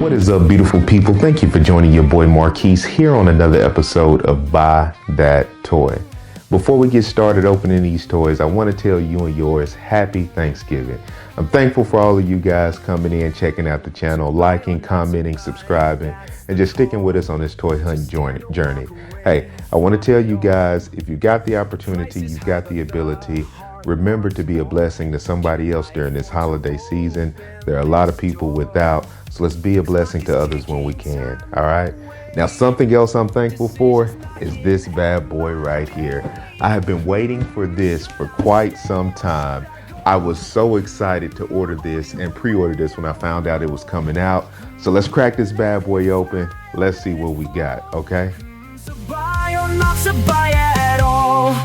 What is up, beautiful people? Thank you for joining your boy Marquise here on another episode of Buy That Toy. Before we get started opening these toys, I want to tell you and yours happy Thanksgiving. I'm thankful for all of you guys coming in, checking out the channel, liking, commenting, subscribing, and just sticking with us on this toy hunt journey. Hey, I want to tell you guys, if you got the opportunity, you've got the ability, remember to be a blessing to somebody else during this holiday season. There are a lot of people without, so let's be a blessing to others when we can, all right? Now, something else I'm thankful for is this bad boy right here. I have been waiting for this for quite some time. I was so excited to order this and pre-order this when I found out it was coming out. So let's crack this bad boy open. Let's see what we got, okay? To buy or not to buy at all.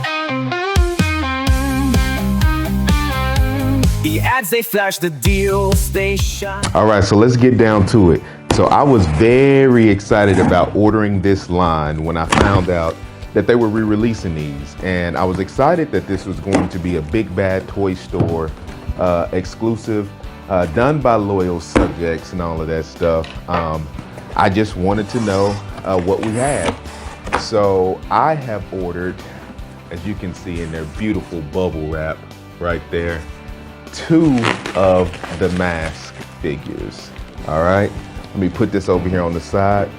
The ads, they flash, the deals, they shine. All right, so let's get down to it. So I was very excited about ordering this line when I found out that they were re-releasing these. And I was excited that this was going to be a Big Bad Toy Store exclusive, done by Loyal Subjects and all of that stuff. I just wanted to know what we had. So I have ordered, as you can see in their beautiful bubble wrap right there, 2 of the M.A.S.K figures. All right. Let me put this over here on the side.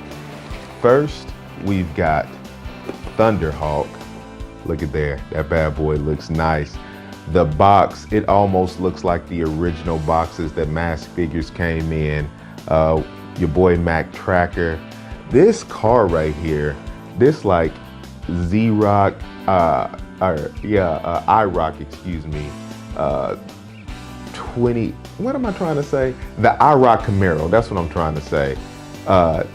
First, we've got Thunderhawk. Look at there, that bad boy looks nice. The box, it almost looks like the original boxes that M.A.S.K figures came in. Your boy Mac Tracker. This car right here, this like Z-Rock, I-Rock, excuse me, 20, what am I trying to say? The I-Rock Camaro, that's what I'm trying to say.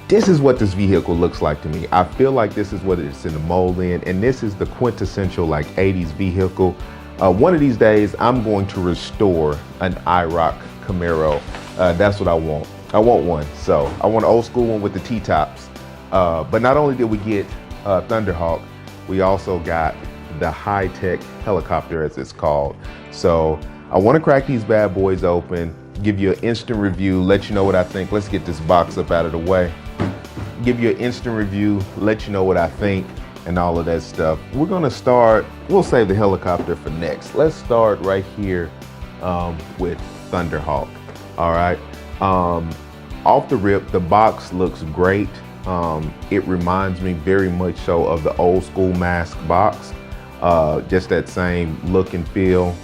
This is what this vehicle looks like to me. I feel like this is what it's in the mold in, and this is the quintessential like 80s vehicle. One of these days, I'm going to restore an I-Rock Camaro. That's what I want. I want one. So I want an old school one with the T-tops. But not only did we get Thunderhawk, we also got the high-tech helicopter, as it's called. So I want to crack these bad boys open, give you an instant review, let you know what I think. Let's get this box up out of the way. Give you an instant review, let you know what I think, and all of that stuff. We're going to start, we'll save the helicopter for next. Let's start right here with Thunderhawk. All right. Off the rip, the box looks great. It reminds me very much so of the old school M.A.S.K box. Just that same look and feel.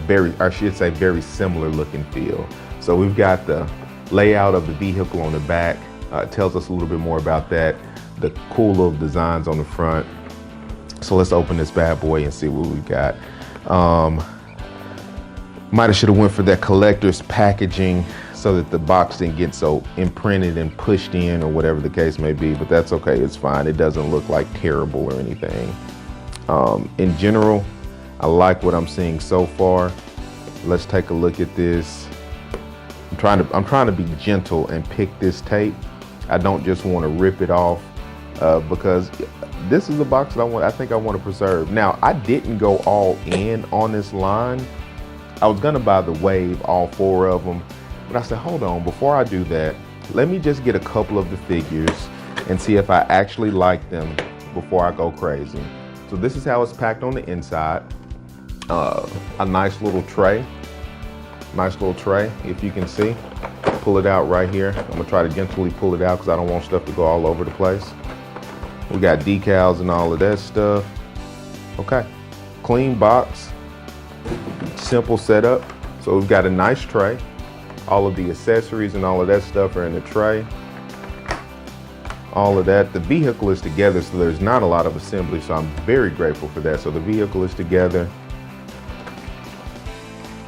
Very similar look and feel. So we've got the layout of the vehicle on the back. It tells us a little bit more about that. The cool little designs on the front. So let's open this bad boy and see what we got. Might have should have went for that collector's packaging so that the box didn't get so imprinted and pushed in or whatever the case may be, but that's okay, it's fine. It doesn't look like terrible or anything. In general, I like what I'm seeing so far. Let's take a look at this. I'm trying to be gentle and pick this tape. I don't just want to rip it off because this is a box that I think I want to preserve. Now, I didn't go all in on this line. I was gonna buy the Wave, all 4 of them, but I said, hold on, before I do that, let me just get a couple of the figures and see if I actually like them before I go crazy. So this is how it's packed on the inside. A nice little tray, if you can see. Pull it out right here. I'm gonna try to gently pull it out because I don't want stuff to go all over the place. We got decals and all of that stuff. Okay, clean box, simple setup. So we've got a nice tray. All of the accessories and all of that stuff are in the tray. All of that. The vehicle is together, so there's not a lot of assembly, so I'm very grateful for that. So the vehicle is together.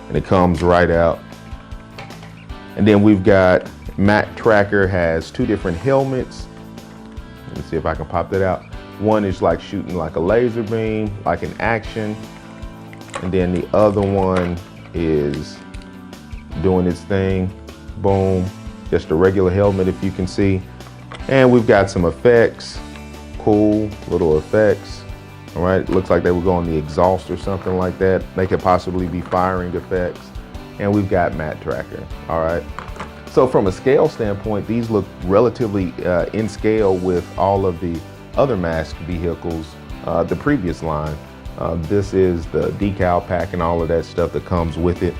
And it comes right out. And then we've got Mac Tracker has 2 different helmets. Let me see if I can pop that out. One is like shooting like a laser beam, like an action. And then the other one is doing its thing. Boom. Just a regular helmet, if you can see. And we've got some effects. Cool little effects. All right, it looks like they would go on the exhaust or something like that. They could possibly be firing effects. And we've got Mac Tracker, all right? So from a scale standpoint, these look relatively in scale with all of the other M.A.S.K vehicles, the previous line. This is the decal pack and all of that stuff that comes with it.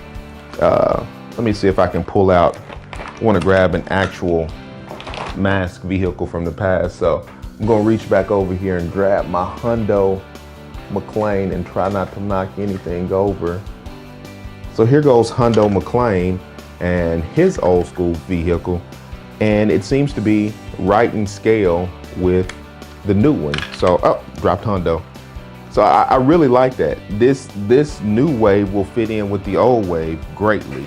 Let me see if I can pull out, I want to grab an actual M.A.S.K vehicle from the past. So I'm going to reach back over here and grab my Hundo McLean and try not to knock anything over. So here goes Hundo McLean and his old school vehicle, and it seems to be right in scale with the new one. So, oh, dropped Hundo. So I really like that. This new wave will fit in with the old wave greatly.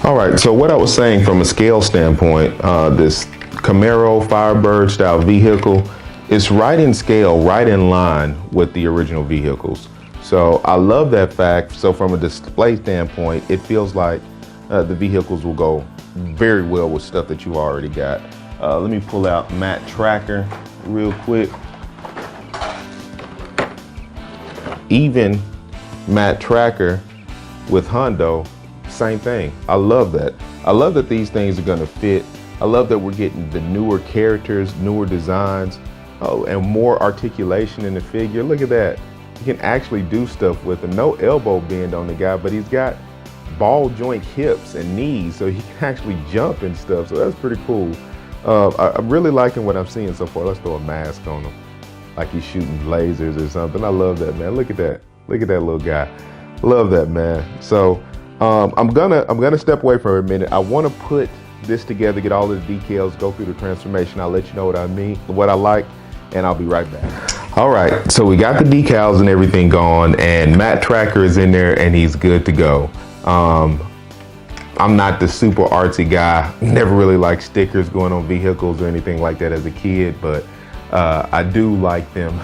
All right, so what I was saying from a scale standpoint, this Camaro Firebird style vehicle is right in scale, right in line with the original vehicles. So I love that fact. So from a display standpoint, it feels like the vehicles will go very well with stuff that you already got. Let me pull out Matt Tracker real quick. Even Matt Tracker with Hundo, same thing. I love that. I love that these things are gonna fit. I love that we're getting the newer characters, newer designs, and more articulation in the figure. Look at that. You can actually do stuff with him. No elbow bend on the guy, but he's got ball joint hips and knees, so he can actually jump and stuff. So that's pretty cool. I'm really liking what I'm seeing so far. Let's throw a mask on him, like he's shooting lasers or something. I love that, man. Look at that. Look at that little guy. Love that, man. So I'm gonna step away for a minute. I want to put this together, get all of the decals, go through the transformation. I'll let you know what I mean, what I like, and I'll be right back. All right, so we got the decals and everything gone, and Matt Tracker is in there, and he's good to go. I'm not the super artsy guy. Never really liked stickers going on vehicles or anything like that as a kid, but I do like them,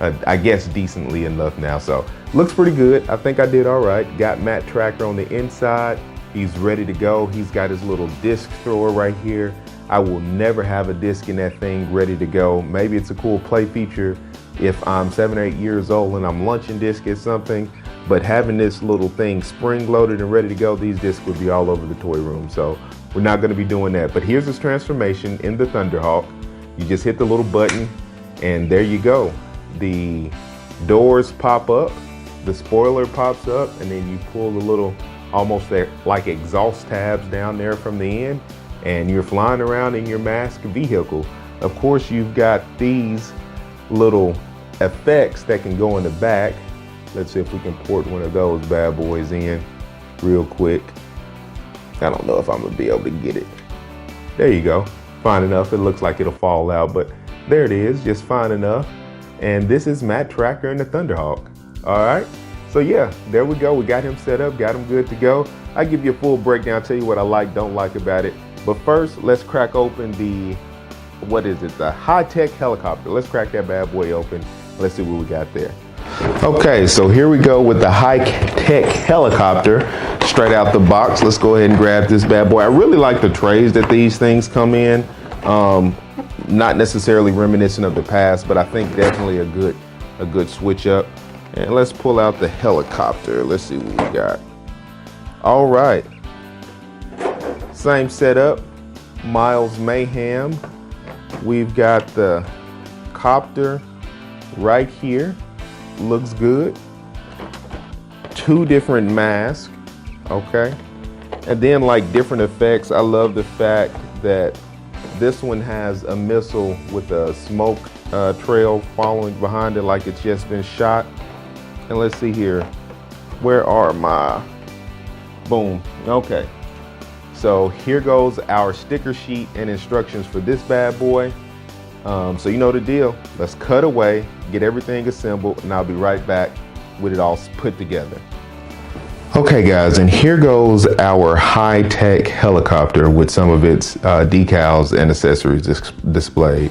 I guess, decently enough now. So looks pretty good. I think I did all right. Got Matt Tracker on the inside. He's ready to go. He's got his little disc thrower right here. I will never have a disc in that thing ready to go. Maybe it's a cool play feature if I'm 7 or 8 years old and I'm lunching disc at something, but having this little thing spring loaded and ready to go, these discs would be all over the toy room. So we're not gonna be doing that. But here's his transformation in the Thunderhawk. You just hit the little button and there you go. The doors pop up, the spoiler pops up, and then you pull the little, almost like exhaust tabs down there from the end, and you're flying around in your M.A.S.K vehicle. Of course, you've got these little effects that can go in the back. Let's see if we can port one of those bad boys in real quick. I don't know if I'm gonna be able to get it. There you go, fine enough. It looks like it'll fall out, but there it is, just fine enough. And this is Matt Tracker and the Thunderhawk. All right, so yeah, there we go. We got him set up, got him good to go. I give you a full breakdown, tell you what I like, don't like about it. But first, let's crack open the, what is it? The high-tech helicopter. Let's crack that bad boy open. Let's see what we got there. Okay, so here we go with the high-tech helicopter straight out the box. Let's go ahead and grab this bad boy. I really like the trays that these things come in. Not necessarily reminiscent of the past, but I think definitely a good switch up. And let's pull out the helicopter. Let's see what we got. All right. Same setup, Miles Mayhem. We've got the copter right here. Looks good. 2 different masks, okay? And then like different effects. I love the fact that this one has a missile with a smoke trail following behind it like it's just been shot. And let's see here. Where are my, boom, okay. So here goes our sticker sheet and instructions for this bad boy. So you know the deal. Let's cut away, get everything assembled, and I'll be right back with it all put together. Okay guys, and here goes our high-tech helicopter with some of its decals and accessories displayed.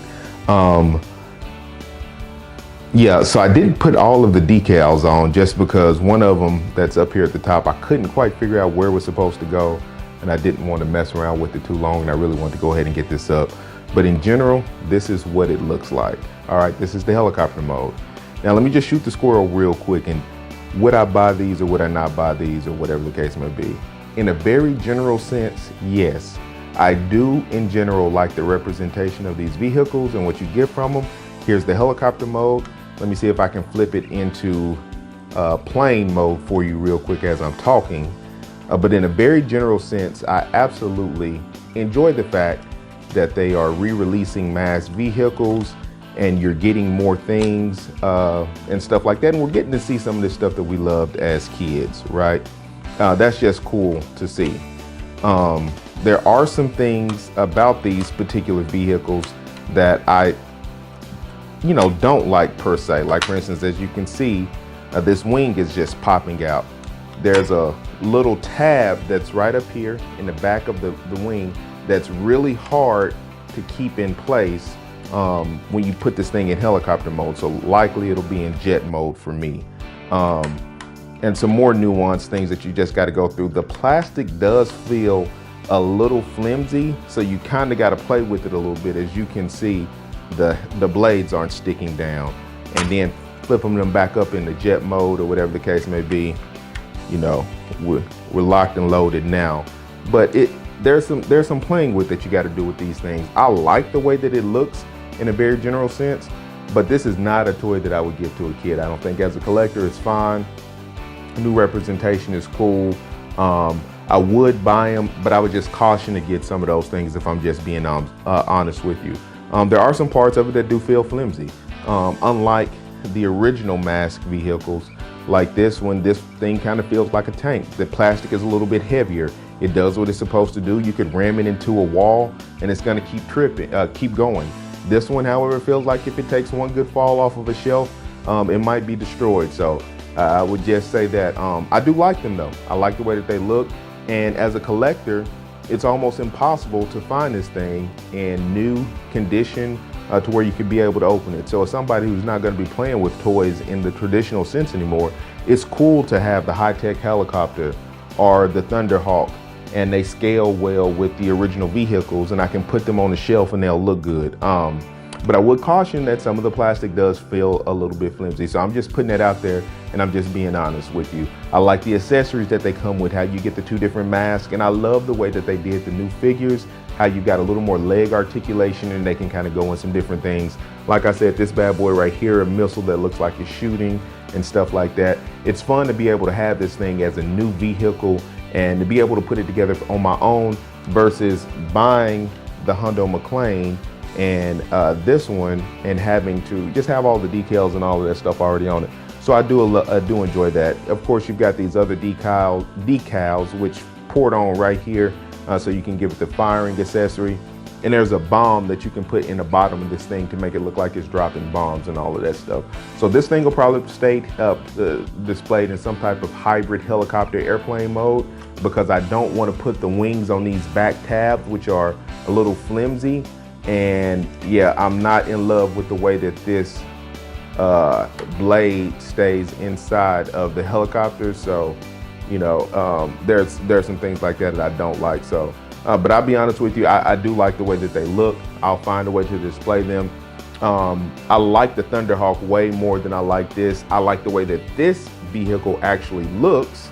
Yeah, so I didn't put all of the decals on just because one of them that's up here at the top, I couldn't quite figure out where it was supposed to go, and I didn't want to mess around with it too long, and I really wanted to go ahead and get this up. But in general, this is what it looks like. All right, this is the helicopter mode. Now let me just shoot the squirrel real quick, and would I buy these or would I not buy these or whatever the case may be? In a very general sense, yes. I do in general like the representation of these vehicles and what you get from them. Here's the helicopter mode. Let me see if I can flip it into plane mode for you real quick as I'm talking. But in a very general sense, I absolutely enjoy the fact that they are re-releasing M.A.S.K vehicles and you're getting more things and stuff like that. And we're getting to see some of this stuff that we loved as kids, right? That's just cool to see. There are some things about these particular vehicles that I, don't like per se. Like for instance, as you can see, this wing is just popping out. There's a little tab that's right up here in the back of the wing that's really hard to keep in place when you put this thing in helicopter mode. So likely it'll be in jet mode for me. And some more nuanced things that you just got to go through. The plastic does feel a little flimsy, so you kind of got to play with it a little bit. As you can see, the blades aren't sticking down. And then flipping them back up into jet mode or whatever the case may be, we're locked and loaded now. But there's some playing with that you got to do with these things. I like the way that it looks in a very general sense, but this is not a toy that I would give to a kid. I don't think as a collector it's fine. New representation is cool. I would buy them, but I would just caution to get some of those things if I'm just being honest with you. There are some parts of it that do feel flimsy. Unlike the original M.A.S.K vehicles, like this one, this thing kind of feels like a tank. The plastic is a little bit heavier. It does what it's supposed to do. You could ram it into a wall and it's gonna keep going. This one, however, feels like if it takes one good fall off of a shelf, it might be destroyed. So I would just say that I do like them though. I like the way that they look. And as a collector, it's almost impossible to find this thing in new condition to where you could be able to open it. So as somebody who's not going to be playing with toys in the traditional sense anymore, it's cool to have the high-tech helicopter or the Thunderhawk, and they scale well with the original vehicles, and I can put them on the shelf and they'll look good. But I would caution that some of the plastic does feel a little bit flimsy. So I'm just putting that out there and I'm just being honest with you. I like the accessories that they come with, how you get the two different masks, and I love the way that they did the new figures, how you got a little more leg articulation and they can kind of go in some different things. Like I said, this bad boy right here, a missile that looks like it's shooting and stuff like that. It's fun to be able to have this thing as a new vehicle and to be able to put it together on my own versus buying the Hundo McLean and this one and having to just have all the decals and all of that stuff already on it. So I do enjoy that. Of course, you've got these other decals which port on right here so you can give it the firing accessory. And there's a bomb that you can put in the bottom of this thing to make it look like it's dropping bombs and all of that stuff. So this thing will probably stay displayed in some type of hybrid helicopter airplane mode because I don't want to put the wings on these back tabs, which are a little flimsy. And yeah, I'm not in love with the way that this blade stays inside of the helicopter. So, there's some things like that I don't like. So, but I'll be honest with you, I do like the way that they look. I'll find a way to display them. I like the Thunderhawk way more than I like this. I like the way that this vehicle actually looks,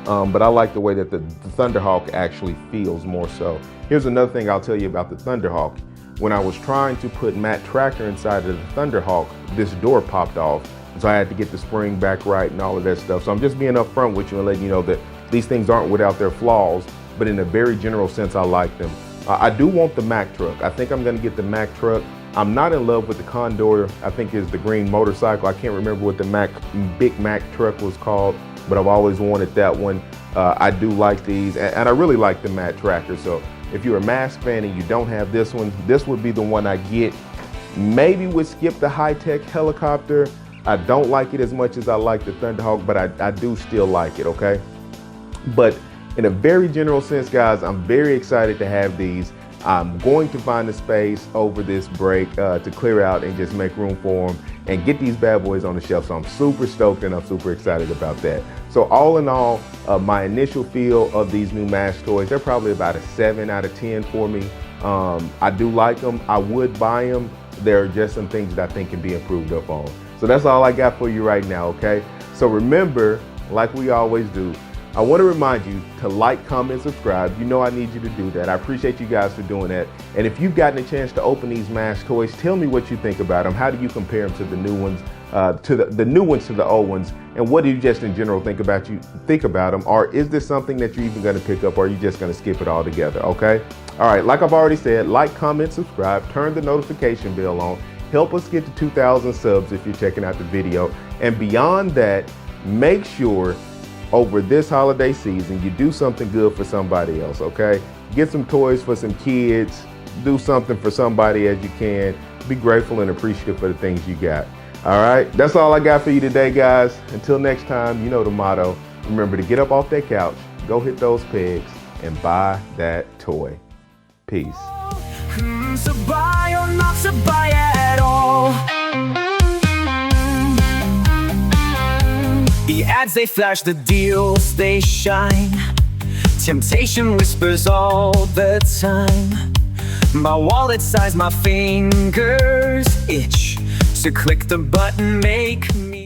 but I like the way that the Thunderhawk actually feels more so. Here's another thing I'll tell you about the Thunderhawk. When I was trying to put Matt Tracker inside of the Thunderhawk, this door popped off. So I had to get the spring back right and all of that stuff. So I'm just being upfront with you and letting you know that these things aren't without their flaws, but in a very general sense, I like them. I do want the Mack truck. I think I'm gonna get the Mack truck. I'm not in love with the Condor. I think it's the green motorcycle. I can't remember what the Big Mac truck was called, but I've always wanted that one. I do like these, and I really like the Matt Tracker. So if you're a M.A.S.K fan and you don't have this one, this would be the one I get. Maybe would skip the high-tech helicopter. I don't like it as much as I like the Thunderhawk, but I do still like it, okay? But in a very general sense, guys, I'm very excited to have these. I'm going to find a space over this break to clear out and just make room for them and get these bad boys on the shelf. So I'm super stoked and I'm super excited about that. So all in all, my initial feel of these new M.A.S.K toys, they're probably about a 7 out of 10 for me. I do like them. I would buy them. There are just some things that I think can be improved up on. So that's all I got for you right now, okay? So remember, like we always do, I want to remind you to like, comment, subscribe. You know I need you to do that. I appreciate you guys for doing that. And if you've gotten a chance to open these M.A.S.K toys, tell me what you think about them. How do you compare them to the new ones, to the new ones to the old ones? And what do you just in general think about them? Or is this something that you're even going to pick up, or are you just going to skip it all together? Okay. All right. Like I've already said, like, comment, subscribe, turn the notification bell on. Help us get to 2,000 subs if you're checking out the video. And beyond that, make sure over this holiday season, you do something good for somebody else, okay? Get some toys for some kids, do something for somebody as you can. Be grateful and appreciative for the things you got. All right, that's all I got for you today, guys. Until next time, you know the motto. Remember to get up off that couch, go hit those pegs, and buy that toy. Peace. So buy or not to buy at all. The ads they flash, the deals they shine. Temptation whispers all the time. My wallet size, my fingers itch. So click the button, make me